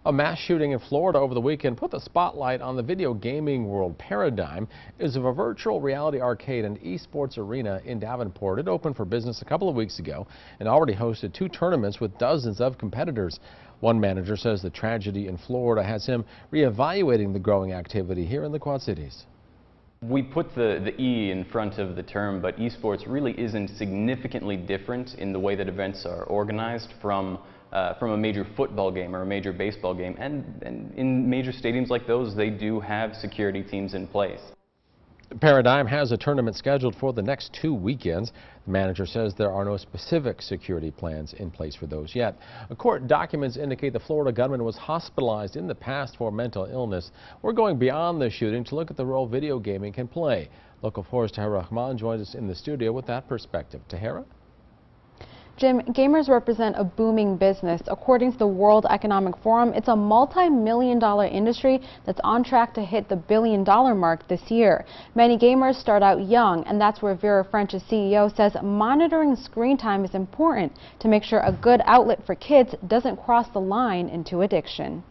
A mass shooting in Florida over the weekend put the spotlight on the video gaming world. Paradigm is a virtual reality arcade and esports arena in Davenport. It opened for business a couple of weeks ago and already hosted 2 tournaments with dozens of competitors. One manager says the tragedy in Florida has him reevaluating the growing activity here in the Quad Cities. We put the E in front of the term, but esports really isn't significantly different in the way that events are organized from a major football game or a major baseball game. And in major stadiums like those, they do have security teams in place. Paradigm has a tournament scheduled for the next 2 weekends. The manager says there are no specific security plans in place for those yet. Court documents indicate the Florida gunman was hospitalized in the past for mental illness. We're going beyond the shooting to look at the role video gaming can play. Local 4's Tahera Rahman joins us in the studio with that perspective. Tahera? Jim, gamers represent a booming business. According to the World Economic Forum, it's a multi-million-dollar industry that's on track to hit the billion-dollar mark this year. Many gamers start out young, and that's where Vera French's CEO says monitoring screen time is important to make sure a good outlet for kids doesn't cross the line into addiction.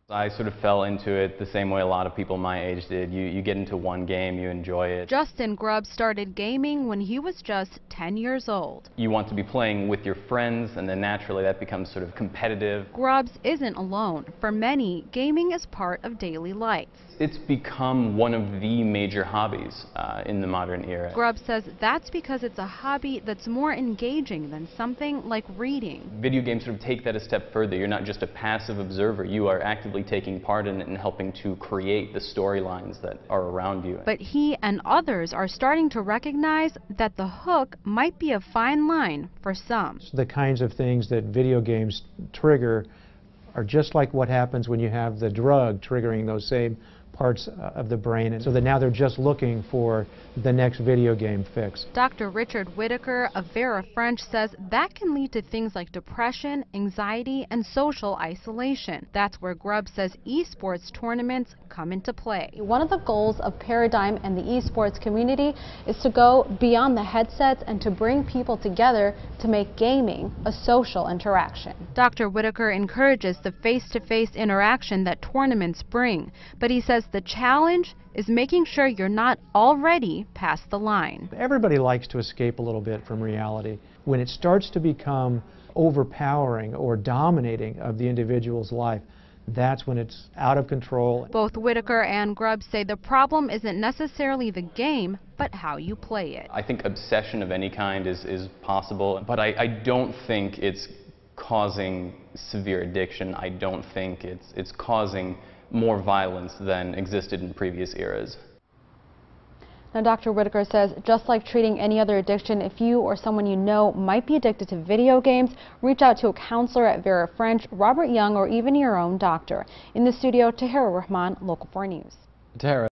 I sort of fell into it the same way a lot of people my age did. You get into one game, you enjoy it. Justin Grubbs started gaming when he was just 10 years old. You want to be playing with your friends, and then naturally that becomes sort of competitive. Grubbs isn't alone. For many, gaming is part of daily life. It's become one of the major hobbies in the modern era. Grubbs says that's because it's a hobby that's more engaging than something like reading. Video games sort of take that a step further. You're not just a passive observer. You are actively taking part in it and helping to create the storylines that are around you. But he and others are starting to recognize that the hook might be a fine line for some. The kinds of things that video games trigger are just like what happens when you have the drug triggering those same parts of the brain, and so that now they're just looking for the next video game fix. Dr. Richard Whitaker of Vera French says that can lead to things like depression, anxiety, and social isolation. That's where Grubbs says esports tournaments come into play. One of the goals of Paradigm and the esports community is to go beyond the headsets and to bring people together to make gaming a social interaction. Dr. Whitaker encourages the face-to-face interaction that tournaments bring, but he says the challenge is making sure you're not already past the line. Everybody likes to escape a little bit from reality. When it starts to become overpowering or dominating of the individual's life, that's when it's out of control. Both Whitaker and Grubbs say the problem isn't necessarily the game, but how you play it. I think obsession of any kind is possible, but I don't think it's causing severe addiction. I don't think it's causing more violence than existed in previous eras. Now, Dr. Whitaker says, just like treating any other addiction, if you or someone you know might be addicted to video games, reach out to a counselor at Vera French, Robert Young, or even your own doctor. In the studio, Tahera Rahman, Local 4 News. Tahera.